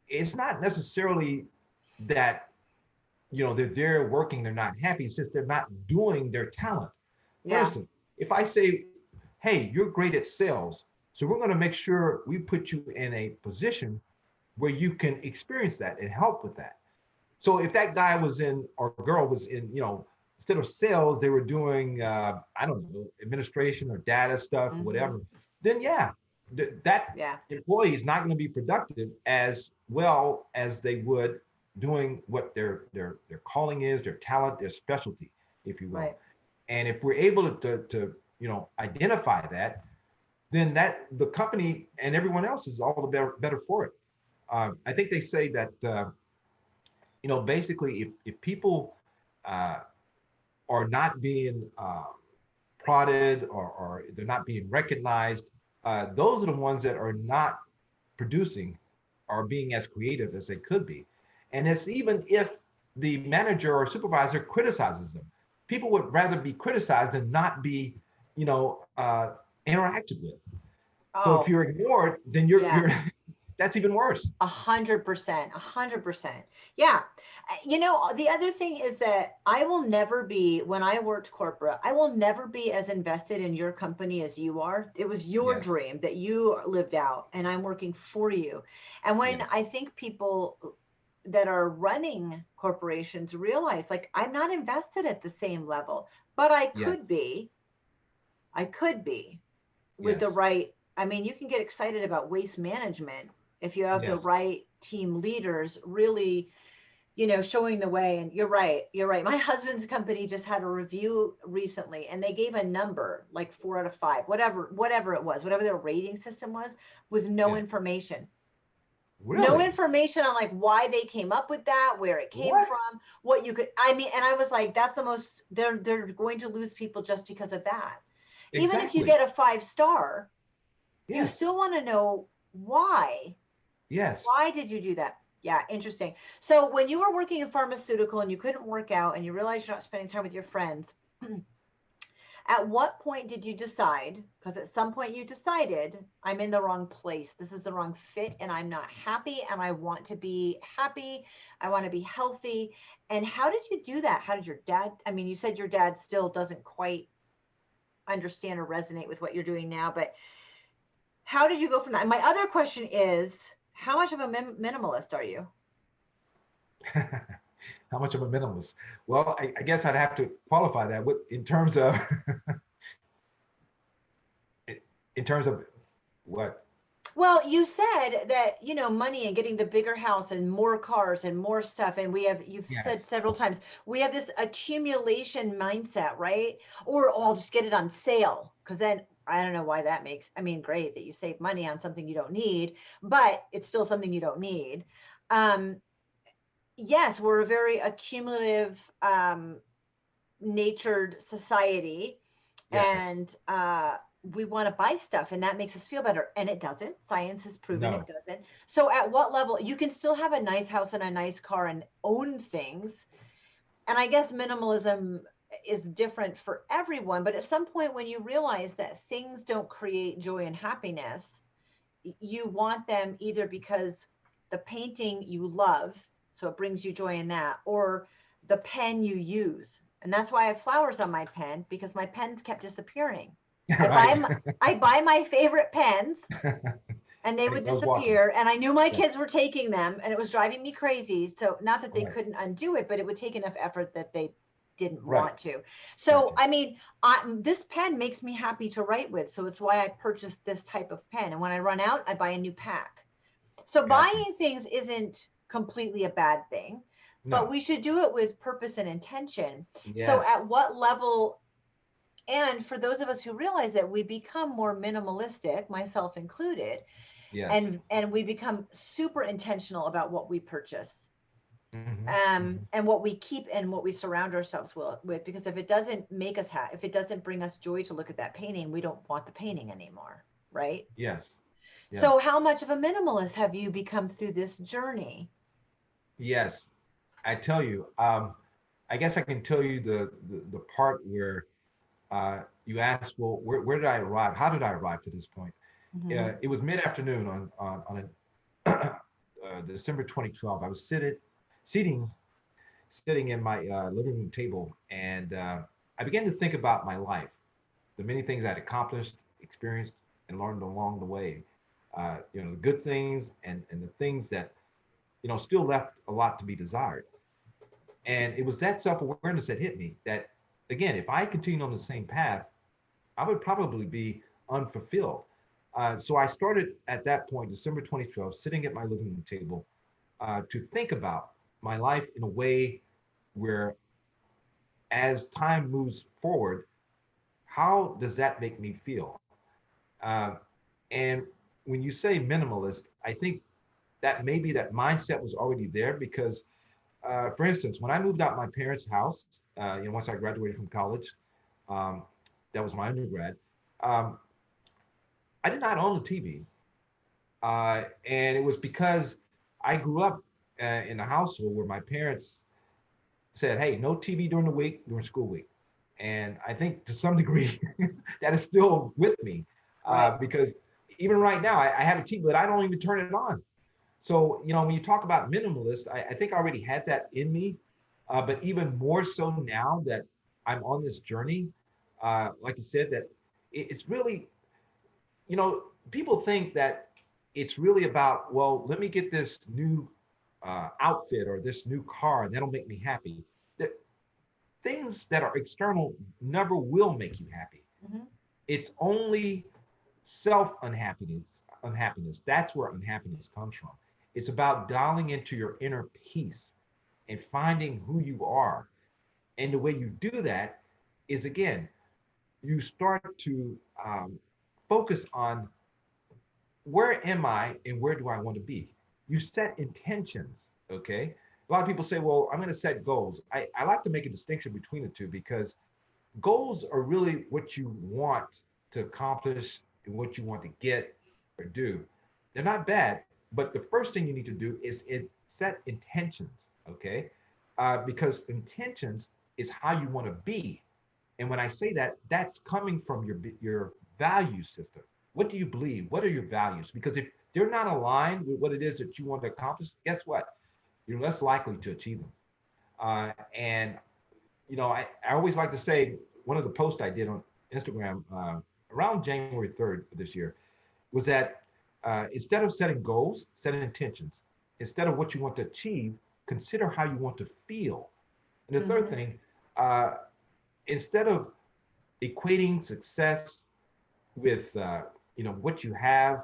it's not necessarily that, you know, they're there working, they're not happy. It's just they're not doing their talent. For Yeah. instance, if I say, hey, you're great at sales, so we're going to make sure we put you in a position where you can experience that and help with that. So if that guy was in, or girl was in, you know, instead of sales, they were doing, I don't know, administration or data stuff, Hmm. whatever, then yeah, that Yeah. employee is not going to be productive as well as they would doing what their calling is, their talent, their specialty, if you will. Right. And if we're able to you know, identify that, then that the company and everyone else is all the better for it. I think they say that, you know, basically, if people, uh, are not being, prodded, or they're not being recognized, those are the ones that are not producing are being as creative as they could be. And it's even if the manager or supervisor criticizes them, people would rather be criticized than not be, you know, interacted with. So if Oh, you're ignored, then yeah. you're that's even worse. 100%, 100%. Yeah. The other thing is that I will never be, when I worked corporate, I will never be as invested in your company as you are. It was your Yes, dream that you lived out, and I'm working for you. And when yes, I think people that are running corporations realize, like, I'm not invested at the same level, but yes, I could be with the yes, right, I mean, you can get excited about waste management if you have the yes. right team leaders really, showing the way. And you're right, you're right. My husband's company just had a review recently, and they gave a number like 4 out of 5, whatever it was, whatever their rating system was, with no Yeah. information. No Really? information on like why they came up with that, where it came What? from, what you could, I mean, and I was like, that's the most, they're going to lose people just because of that. Even if you Exactly. get a 5 star, you Yes. still want to know why. Yes. Why did you do that? Yeah, interesting. So when you were working in pharmaceutical and you couldn't work out and you realized you're not spending time with your friends, at what point did you decide? Because at some point you decided, I'm in the wrong place. This is the wrong fit, and I'm not happy, and I want to be happy. I want to be healthy. And how did you do that? How did your dad? I mean, you said your dad still doesn't quite understand or resonate with what you're doing now, but how did you go from that? And my other question is, how much of a minimalist are you? How much of a minimalist? Well, I guess I'd have to qualify that with in terms of in terms of what? Well, you said that, money and getting the bigger house and more cars and more stuff. And you've said Yes. several times, we have this accumulation mindset, right? Or, oh, I'll just get it on sale. Because then I don't know why that makes, I mean, great that you save money on something you don't need, but it's still something you don't need. Um, yes, we're a very accumulative, natured society, Yes. and we want to buy stuff, and that makes us feel better, and it doesn't. Science has proven it No. doesn't. So at what level you can still have a nice house and a nice car and own things? And I guess minimalism is different for everyone, but at some point when you realize that things don't create joy and happiness, you want them either because the painting you love, so it brings you joy in that, or the pen you use. And that's why I have flowers on my pen, because my pens kept disappearing. I buy Right. my, I buy my favorite pens, and they And would it goes walking. disappear, and I knew my Yeah. kids were taking them, and it was driving me crazy. So not that they Right. couldn't undo it, but it would take enough effort that they didn't Right. want to. So Gotcha. I mean, this pen makes me happy to write with, so it's why I purchased this type of pen, and when I run out, I buy a new pack. So Gotcha. buying things isn't completely a bad thing, but No. we should do it with purpose and intention. So Yes. at what level, and for those of us who realize that, we become more minimalistic, myself included, Yes. and we become super intentional about what we purchase, Hmm. and what we keep and what we surround ourselves with, because if it doesn't make us happy, if it doesn't bring us joy to look at that painting, we don't want the painting anymore, right? Yes. So Yes. how much of a minimalist have you become through this journey? Yes. I tell you, I guess I can tell you the part where you asked, well, where did I arrive? How did I arrive to this point? Mm-hmm. It was mid-afternoon December 2012. I was sitting, sitting in my living room table, and I began to think about my life, the many things I'd accomplished, experienced, and learned along the way. The good things and the things that still left a lot to be desired. And it was that self-awareness that hit me that, again, if I continued on the same path, I would probably be unfulfilled. So I started at that point, December 2012, sitting at my living room table to think about my life in a way where, as time moves forward, how does that make me feel? Uh, and when you say minimalist, I think that maybe that mindset was already there because, for instance, when I moved out my parents' house, once I graduated from college, um, that was my undergrad. Um, I did not own a TV. And it was because I grew up in a household where my parents said, hey, no TV during the week, during school week. And I think to some degree that is still with me Right. because even right now, I have a TV, but I don't even turn it on. So, when you talk about minimalist, I think I already had that in me. But even more so now that I'm on this journey, like you said, that it's really, people think that it's really about, well, let me get this new outfit or this new car, and that'll make me happy. The things that are external never will make you happy. Hmm. It's only self unhappiness. That's where unhappiness comes from. It's about dialing into your inner peace and finding who you are. And the way you do that is, again, you start to focus on where am I and where do I want to be? You set intentions, okay? A lot of people say, well, I'm going to set goals. I like to make a distinction between the two because goals are really what you want to accomplish and what you want to get or do. They're not bad, but the first thing you need to do is set intentions, okay? Because intentions is how you want to be. And when I say that, that's coming from your value system. What do you believe? What are your values? Because if they're not aligned with what it is that you want to accomplish, guess what? You're less likely to achieve them. And I always like to say one of the posts I did on Instagram around January 3rd of this year was that instead of setting goals, set intentions. Instead of what you want to achieve, consider how you want to feel. And the third Hmm. thing, uh, instead of equating success with what you have,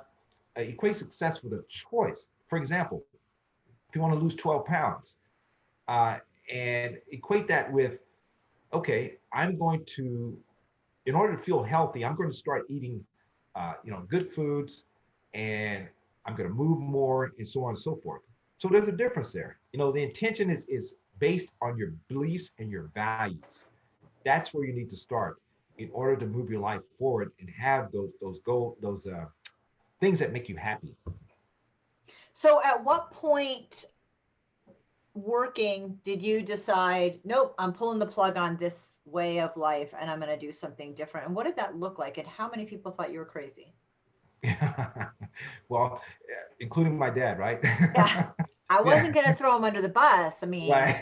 equate success with a choice. For example, if you want to lose 12 pounds, uh, and equate that with, okay, I'm going to, in order to feel healthy, I'm going to start eating, good foods, and I'm going to move more, and so on and so forth. So there's a difference there. The intention is based on your beliefs and your values. That's where you need to start in order to move your life forward and have those things that make you happy. So at what point working did you decide, nope, I'm pulling the plug on this way of life and I'm going to do something different? And what did that look like? And how many people thought you were crazy? Well, including my dad, right? Yeah. I Yeah, wasn't going to throw him under the bus. I mean, right.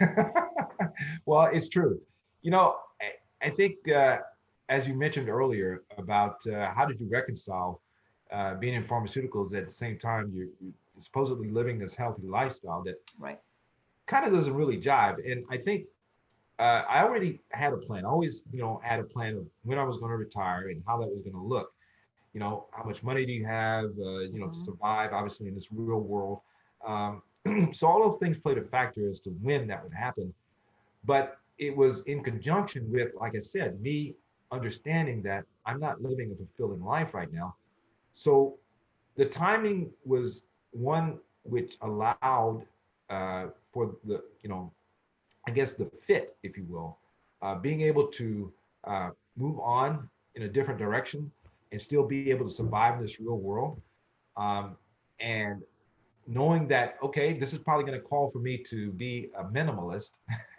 Well, it's true. I think as you mentioned earlier about how did you reconcile being in pharmaceuticals at the same time you're supposedly living this healthy lifestyle that right. kind of doesn't really jive. And I think I already had a plan. I always, had a plan of when I was going to retire and how that was going to look. How much money do you have, to Hmm. survive, obviously, in this real world. Um, so all those things played a factor as to when that would happen. But it was in conjunction with, like I said, me understanding that I'm not living a fulfilling life right now. So the timing was one which allowed for the, I guess, the fit, if you will, being able to move on in a different direction and still be able to survive in this real world. Um, and knowing that, okay, this is probably going to call for me to be a minimalist,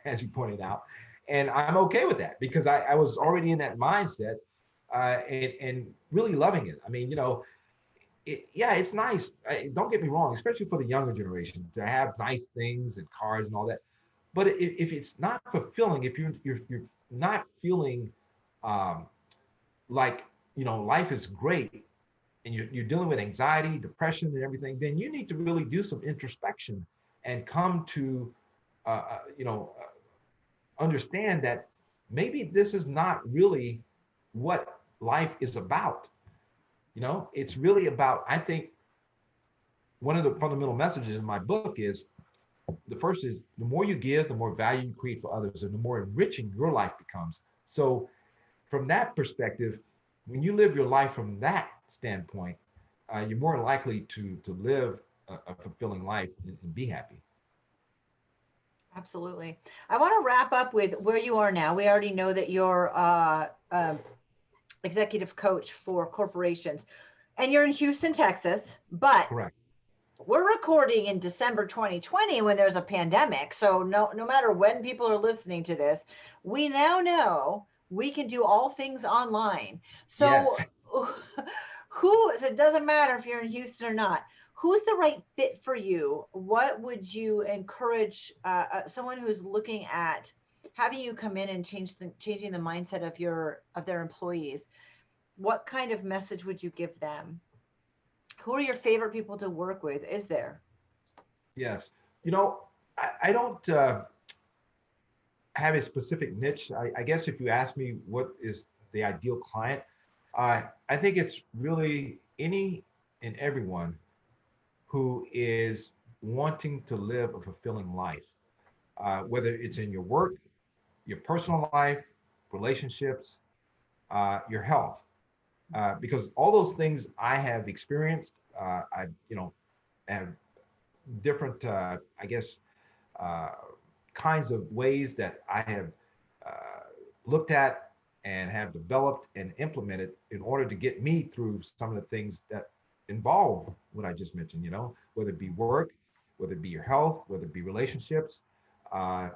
as you pointed out. And I'm okay with that because I was already in that mindset and really loving it. I mean, yeah, it's nice. Don't get me wrong, especially for the younger generation to have nice things and cars and all that. But if it's not fulfilling, if you're not feeling um, like life is great, and you're dealing with anxiety, depression, and everything, then you need to really do some introspection and come to uh, uh, you know understand that maybe this is not really what life is about. It's really about, I think, one of the fundamental messages in my book is the first is the more you give, the more value you create for others, and the more enriching your life becomes. So, from that perspective, when you live your life from that standpoint, you're more likely to live a fulfilling life and be happy. Absolutely. I want to wrap up with where you are now. We already know that you're executive coach for corporations. And you're in Houston, Texas, but Correct. we're recording in December 2020 when there's a pandemic. So no matter when people are listening to this, we now know we can do all things online. Yes. So so it doesn't matter if you're in Houston or not. Who's the right fit for you? What would you encourage someone who's looking at having you come in and changing the mindset of their employees? What kind of message would you give them? Who are your favorite people to work with? Is there? Yes. You know, I don't have a specific niche. I guess if you ask me what is the ideal client, I think it's really any and everyone who is wanting to live a fulfilling life, whether it's in your work, your personal life, relationships, your health, because all those things I have experienced. I, have different, I guess, uh, kinds of ways that I have looked at and have developed and implemented in order to get me through some of the things that involve what I just mentioned, whether it be work, whether it be your health, whether it be relationships. Uh,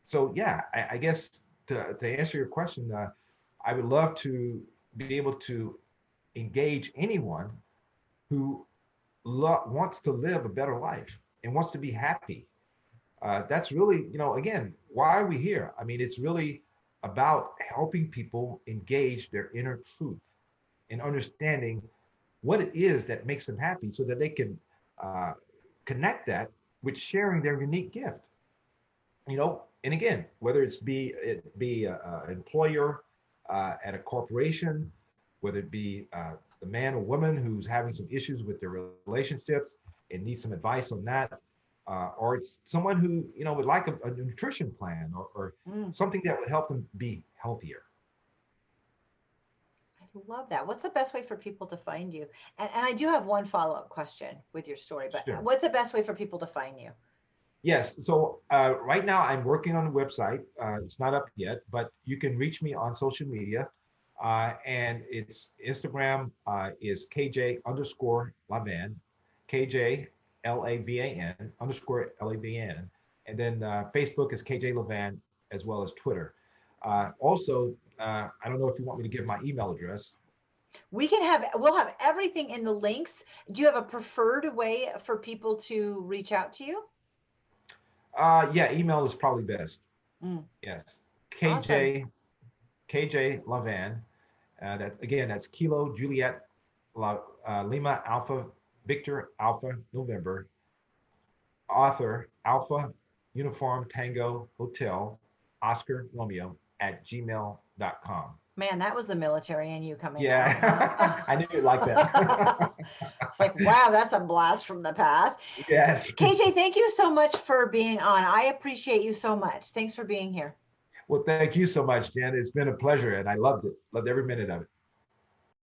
so yeah, I guess to answer your question, I would love to be able to engage anyone who wants to live a better life and wants to be happy. That's really, again, why are we here? I mean, it's really about helping people engage their inner truth and understanding what it is that makes them happy so that they can uh, connect that with sharing their unique gift. And again, whether it be an employer at a corporation, whether it be the man or woman who's having some issues with their relationships and needs some advice on that, or it's someone who would like a nutrition plan or Mm, something that would help them be healthier. I love that. What's the best way for people to find you? And I do have one follow-up question with your story, but Sure. what's the best way for people to find you? Yes. So right now I'm working on a website. It's not up yet, but you can reach me on social media. And it's Instagram is KJ underscore Lavan, KJ LAVAN underscore LAVAN. And then Facebook is KJ Lavan as well as Twitter. Also, I don't know if you want me to give my email address. We'll have everything in the links. Do you have a preferred way for people to reach out to you? Yeah, email is probably best. Mm, Yes. awesome. KJ Lavan. That again, that's Kilo Juliet Lima Alpha Victor Alpha November author Alpha Uniform Tango Hotel Oscar Romeo at gmail.com. Man, that was the military in you coming out, huh? Yeah, I knew you'd like that. It's like, wow, that's a blast from the past. Yes. KJ, thank you so much for being on. I appreciate you so much. Thanks for being here. Well, thank you so much, Jen. It's been a pleasure, and I loved it. Loved every minute of it.